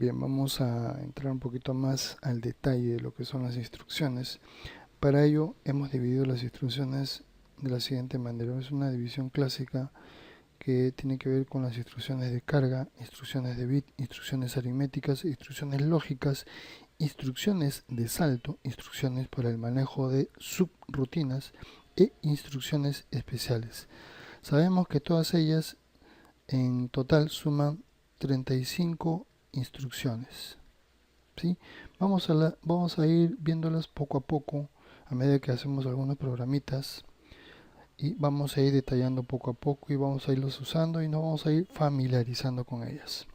Bien, vamos a entrar un poquito más al detalle de lo que son las instrucciones. Para ello hemos dividido las instrucciones de la siguiente manera. Es una división clásica que tiene que ver con las instrucciones de carga, instrucciones de bit, instrucciones aritméticas, instrucciones lógicas, instrucciones de salto, instrucciones para el manejo de subrutinas e instrucciones especiales. Sabemos que todas ellas en total suman 35 instrucciones. ¿Sí? Vamos a ir viéndolas poco a poco a medida que hacemos algunos programitas y vamos a ir detallando poco a poco y vamos a irlos usando y nos vamos a ir familiarizando con ellas.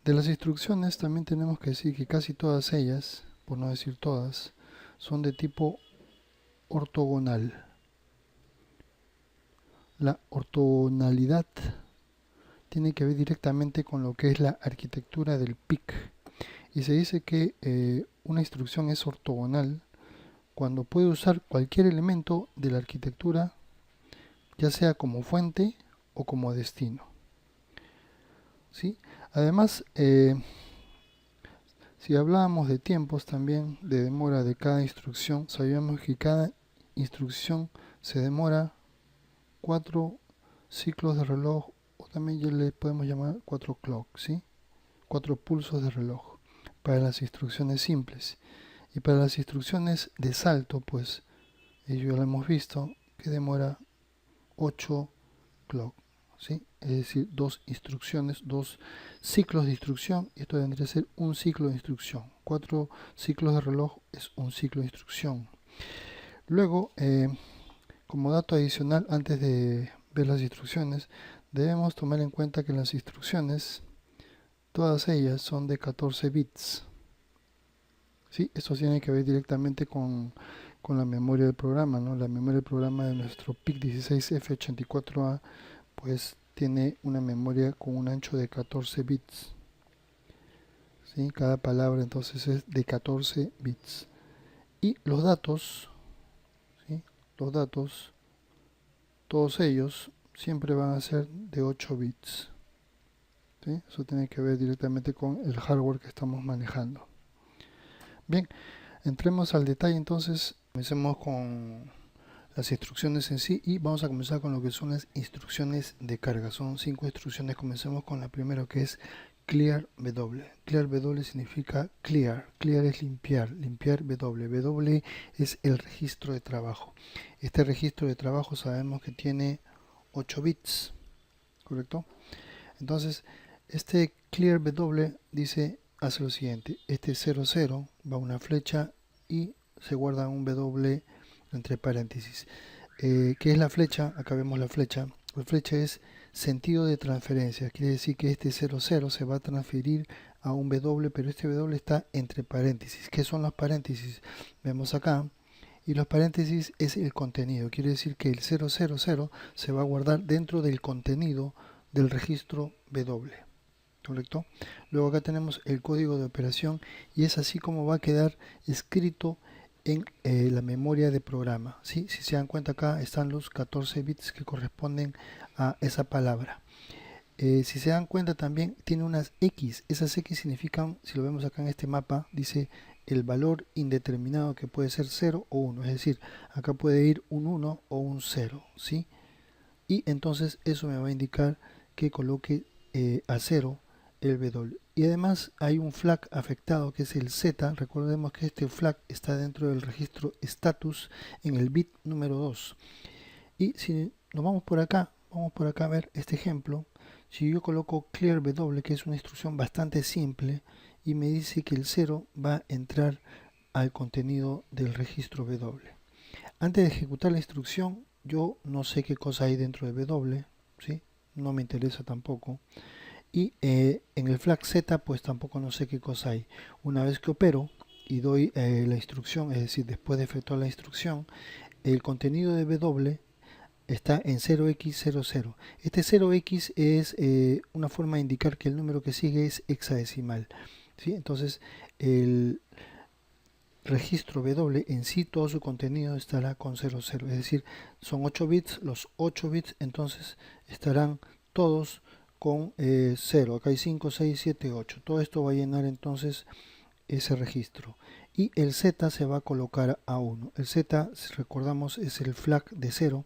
De las instrucciones también tenemos que decir que casi todas ellas, por no decir todas, son de tipo ortogonal. La ortogonalidad tiene que ver directamente con lo que es la arquitectura del PIC. Y se dice que una instrucción es ortogonal cuando puede usar cualquier elemento de la arquitectura, ya sea como fuente o como destino. ¿Sí? Además, si hablábamos de tiempos también, de demora de cada instrucción, sabíamos que cada instrucción se demora 4 ciclos de reloj, o también ya le podemos llamar 4 clocks, ¿sí? 4 pulsos de reloj para las instrucciones simples. Y para las instrucciones de salto, pues ello ya lo hemos visto, que demora 8 clock, ¿sí? Es decir, 2 instrucciones, 2 ciclos de instrucción. Esto vendría a ser un ciclo de instrucción. 4 ciclos de reloj es un ciclo de instrucción. Luego, como dato adicional, antes de ver las instrucciones, debemos tomar en cuenta que las instrucciones, todas ellas son de 14 bits. ¿Sí? Esto tiene que ver directamente con la memoria del programa, ¿no? La memoria del programa de nuestro PIC16F84A pues tiene una memoria con un ancho de 14 bits. ¿Sí? Cada palabra entonces es de 14 bits. Y los datos, ¿sí? Los datos, todos ellos siempre van a ser de 8 bits. ¿Sí? Eso tiene que ver directamente con el hardware que estamos manejando. Bien, entremos al detalle entonces. Comencemos con las instrucciones en sí y vamos a comenzar con lo que son las instrucciones de carga. Son 5 instrucciones. Comencemos con la primera, que es clear W. Clear W significa clear. Clear es limpiar. Limpiar W. W es el registro de trabajo. Este registro de trabajo sabemos que tiene 8 bits, ¿correcto? Entonces, este clear W hace lo siguiente. Este 00 va a una flecha y se guarda un W entre paréntesis. ¿Qué es la flecha? Acá vemos la flecha. La flecha es sentido de transferencia. Quiere decir que este 00 se va a transferir a un W, pero este W está entre paréntesis. ¿Qué son los paréntesis? Vemos acá. Y los paréntesis es el contenido. Quiere decir que el 000 se va a guardar dentro del contenido del registro W. ¿Correcto? Luego acá tenemos el código de operación y es así como va a quedar escrito en la memoria de programa. ¿Sí? Si se dan cuenta, acá están los 14 bits que corresponden a esa palabra. Si se dan cuenta, también tiene unas X. Esas X significan, si lo vemos acá en este mapa, dice el valor indeterminado, que puede ser 0 o 1. Es decir, acá puede ir un 1 o un 0. ¿Sí? Y entonces eso me va a indicar que coloque a 0 el W. Y además hay un flag afectado, que es el Z. Recordemos que este flag está dentro del registro status en el bit número 2. Y si nos vamos por acá a ver este ejemplo. Si yo coloco clear W, que es una instrucción bastante simple, y me dice que el 0 va a entrar al contenido del registro W. Antes de ejecutar la instrucción, yo no sé qué cosa hay dentro de W, ¿sí? No me interesa tampoco. Y en el flag Z pues tampoco no sé qué cosa hay. Una vez que opero y doy la instrucción, es decir, después de efectuar la instrucción, el contenido de W está en 0x00. Este 0x es una forma de indicar que el número que sigue es hexadecimal, ¿sí? Entonces el registro W en sí, todo su contenido estará con 00, es decir, son 8 bits, los 8 bits entonces estarán todos con 0. Acá hay 5, 6, 7, 8. Todo esto va a llenar entonces ese registro. Y el Z se va a colocar a 1. El Z, si recordamos, es el flag de 0.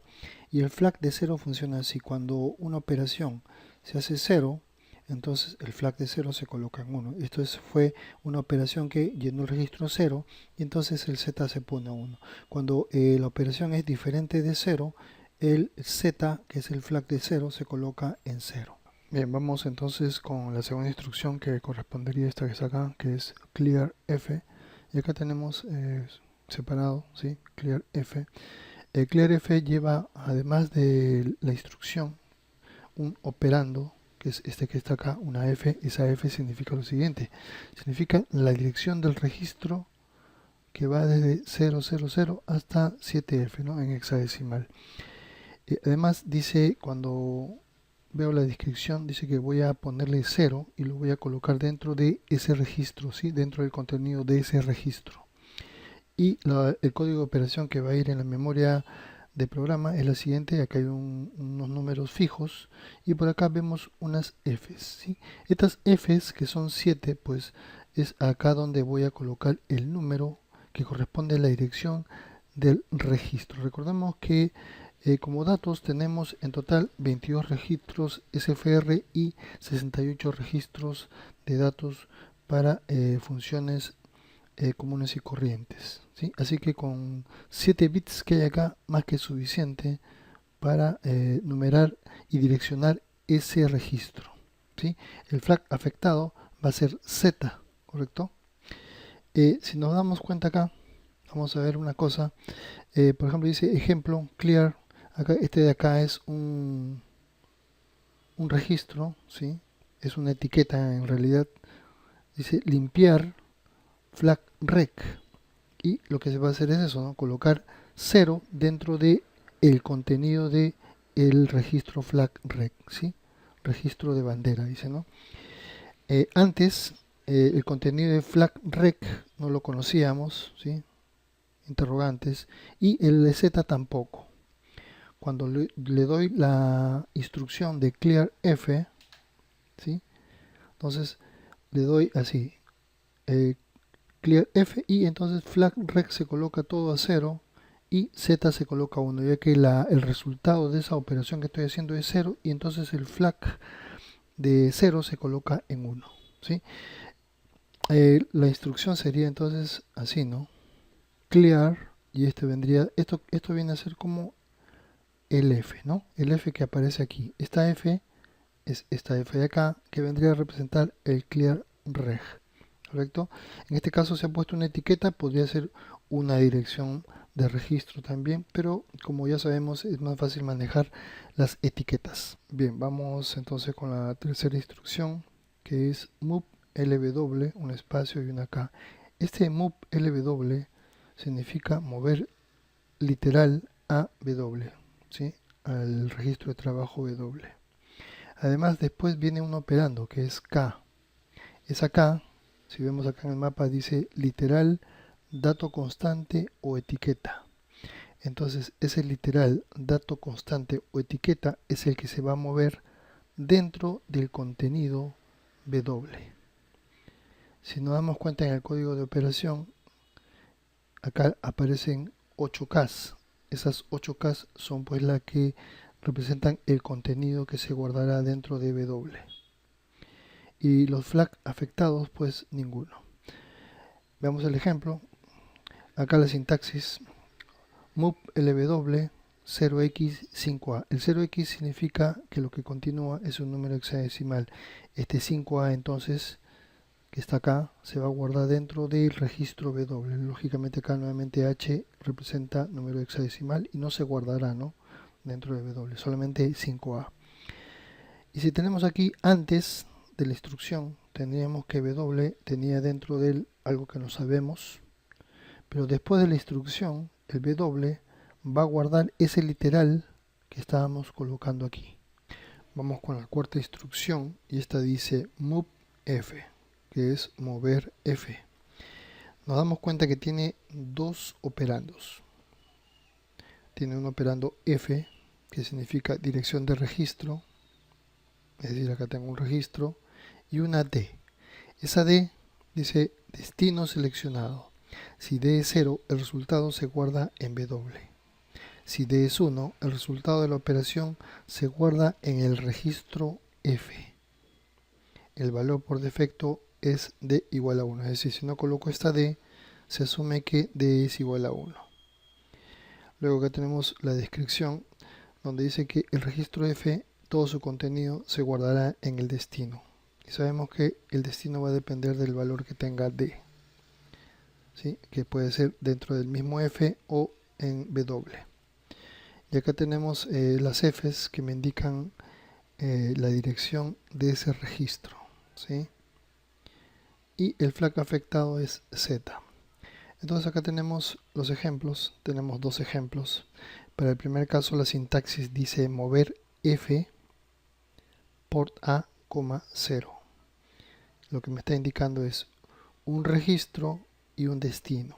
Y el flag de 0 funciona así. Cuando una operación se hace 0, entonces el flag de 0 se coloca en 1. Esto fue una operación que llenó el registro 0 y entonces el Z se pone a 1. Cuando la operación es diferente de 0, el Z, que es el flag de 0, se coloca en 0. Bien, vamos entonces con la segunda instrucción que correspondería a esta que está acá, que es clear F. Y acá tenemos separado, ¿sí? Clear F. El clear F lleva, además de la instrucción, un operando, que es este que está acá, una F. Esa F significa lo siguiente: significa la dirección del registro que va desde 000 hasta 7F, ¿no? En hexadecimal. Además dice, cuando veo la descripción, dice que voy a ponerle 0 y lo voy a colocar dentro de ese registro, ¿sí? Dentro del contenido de ese registro. Y el código de operación que va a ir en la memoria de programa es la siguiente. Acá hay unos números fijos y por acá vemos unas Fs, ¿sí? Estas Fs, que son 7, pues es acá donde voy a colocar el número que corresponde a la dirección del registro. Recordemos que como datos tenemos en total 22 registros SFR y 68 registros de datos para funciones comunes y corrientes, ¿sí? Así que con 7 bits que hay acá, más que suficiente para numerar y direccionar ese registro, ¿sí? El flag afectado va a ser Z, ¿correcto? Si nos damos cuenta acá, vamos a ver una cosa. Por ejemplo, dice ejemplo clear. Acá, este de acá es un registro, ¿sí? Es una etiqueta en realidad. Dice limpiar flag rec. Y lo que se va a hacer es eso, ¿no? Colocar 0 dentro de el contenido de el registro flag rec, ¿sí? Registro de bandera, dice, ¿no? Antes, el contenido de flag rec no lo conocíamos, ¿sí? Interrogantes. Y el de Z tampoco. Cuando le doy la instrucción de clear F, ¿sí? Entonces le doy así, clear F, y entonces flag rec se coloca todo a 0 y Z se coloca a 1, ya que el resultado de esa operación que estoy haciendo es 0 y entonces el flag de 0 se coloca en 1, ¿sí? La instrucción sería entonces así, ¿no? Clear, y este vendría, esto viene a ser como el F, ¿no? El F que aparece aquí. Esta F es esta F de acá, que vendría a representar el clear reg, ¿correcto? En este caso se ha puesto una etiqueta, podría ser una dirección de registro también, pero como ya sabemos es más fácil manejar las etiquetas. Bien, vamos entonces con la tercera instrucción, que es move lw, un espacio y una K. Este move lw significa mover literal a W, ¿sí? Al registro de trabajo W. Además, después viene un operando que es K. Esa K, si vemos acá en el mapa, dice literal, dato constante o etiqueta. Entonces, ese literal, dato constante o etiqueta es el que se va a mover dentro del contenido W. Si nos damos cuenta en el código de operación, acá aparecen 8Ks. Esas 8Ks son pues las que representan el contenido que se guardará dentro de W. Y los flags afectados, pues ninguno. Veamos el ejemplo. Acá la sintaxis: move lw 0x5a. El 0x significa que lo que continúa es un número hexadecimal. Este 5a entonces, que está acá, se va a guardar dentro del registro W. Lógicamente acá nuevamente h representa número hexadecimal y no se guardará, ¿no?, dentro de W, solamente 5a. Y si tenemos aquí antes de la instrucción, tendríamos que W tenía dentro de él algo que no sabemos, pero después de la instrucción el W va a guardar ese literal que estábamos colocando aquí. Vamos con la cuarta instrucción, y esta dice move F, que es mover F. Nos damos cuenta que tiene dos operandos. Tiene un operando F, que significa dirección de registro, es decir, acá tengo un registro y una D. Esa D dice destino seleccionado. Si D es 0, el resultado se guarda en W. Si D es 1, el resultado de la operación se guarda en el registro F. El valor por defecto es D igual a 1. Es decir, si no coloco esta D, se asume que D es igual a 1. Luego acá tenemos la descripción, donde dice que el registro F, todo su contenido se guardará en el destino. Y sabemos que el destino va a depender del valor que tenga D, ¿sí? Que puede ser dentro del mismo F o en W. Y acá tenemos las Fs que me indican la dirección de ese registro, ¿sí? Y el flag afectado es Z. Entonces acá tenemos los ejemplos, tenemos dos ejemplos. Para el primer caso la sintaxis dice mover F port A, 0. Lo que me está indicando es un registro y un destino.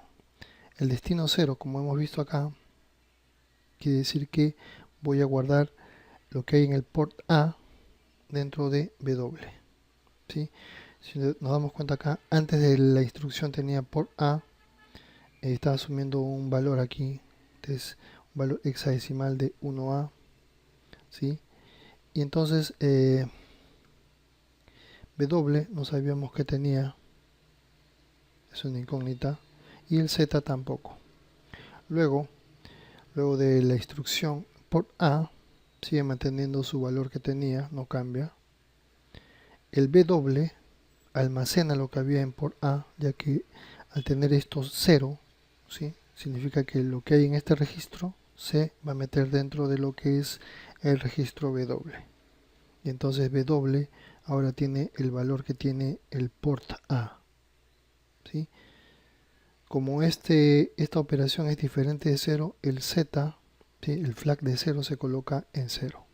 El destino 0, como hemos visto acá, quiere decir que voy a guardar lo que hay en el port A dentro de W, ¿sí? Si nos damos cuenta acá, antes de la instrucción tenía port A, estaba asumiendo un valor aquí, es un valor hexadecimal de 1A, ¿sí? Y entonces W no sabíamos que tenía, es una incógnita, y el Z tampoco. Luego de la instrucción port A sigue manteniendo su valor que tenía, no cambia. El W almacena lo que había en port A, ya que al tener esto 0, ¿sí? Significa que lo que hay en este registro se va a meter dentro de lo que es el registro W. Y entonces W ahora tiene el valor que tiene el port A, ¿sí? Como esta operación es diferente de 0, el Z, ¿sí? El flag de 0 se coloca en 0.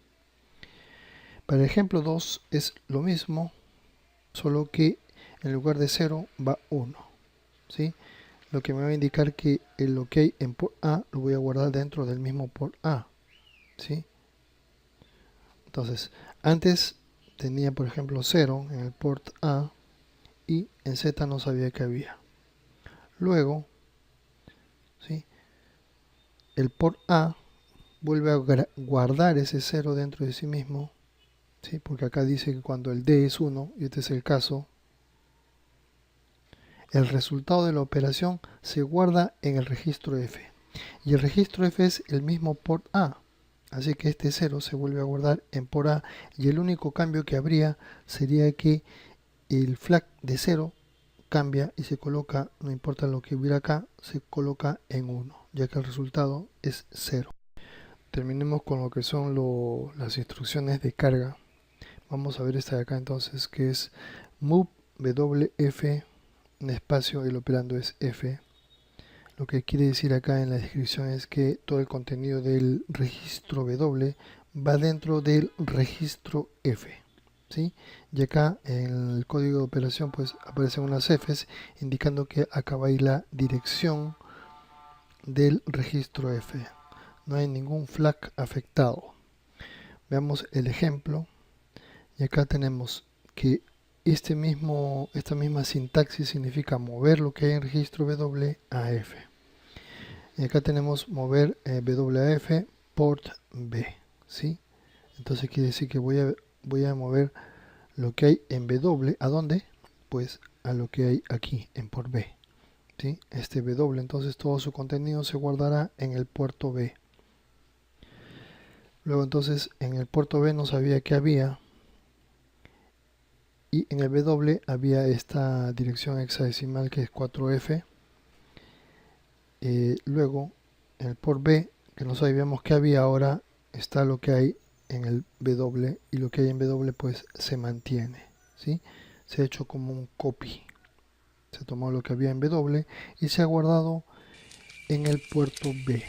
Para el ejemplo 2 es lo mismo, solo que en lugar de 0 va 1, ¿sí? Lo que me va a indicar que el OK en port A lo voy a guardar dentro del mismo port A, ¿sí? Entonces, antes tenía, por ejemplo, 0 en el port A y en Z no sabía que había. Luego, ¿sí? El port A vuelve a guardar ese 0 dentro de sí mismo, ¿sí? Porque acá dice que cuando el D es 1, y este es el caso, el resultado de la operación se guarda en el registro F. Y el registro F es el mismo port A. Así que este 0 se vuelve a guardar en port A. Y el único cambio que habría sería que el flag de 0 cambia y se coloca, no importa lo que hubiera acá, se coloca en 1, ya que el resultado es 0. Terminemos con lo que son las instrucciones de carga. Vamos a ver esta de acá entonces, que es move WF en espacio, el operando es F. Lo que quiere decir acá en la descripción es que todo el contenido del registro W va dentro del registro F, ¿sí? Y acá en el código de operación pues aparecen unas Fs indicando que acá va a ir la dirección del registro F. No hay ningún flag afectado. Veamos el ejemplo. Y acá tenemos que esta misma sintaxis significa mover lo que hay en registro W a F. Y acá tenemos mover W a F port B, ¿sí? Entonces quiere decir que voy a mover lo que hay en W, ¿a dónde? Pues a lo que hay aquí en port B, ¿sí? Este W, entonces todo su contenido se guardará en el puerto B. Luego entonces en el puerto B no sabía que había, y en el W había esta dirección hexadecimal que es 4F. Luego en el port B, que no sabíamos que había, ahora está lo que hay en el W, y lo que hay en W pues se mantiene, ¿sí? Se ha hecho como un copy, se tomó lo que había en W y se ha guardado en el puerto B.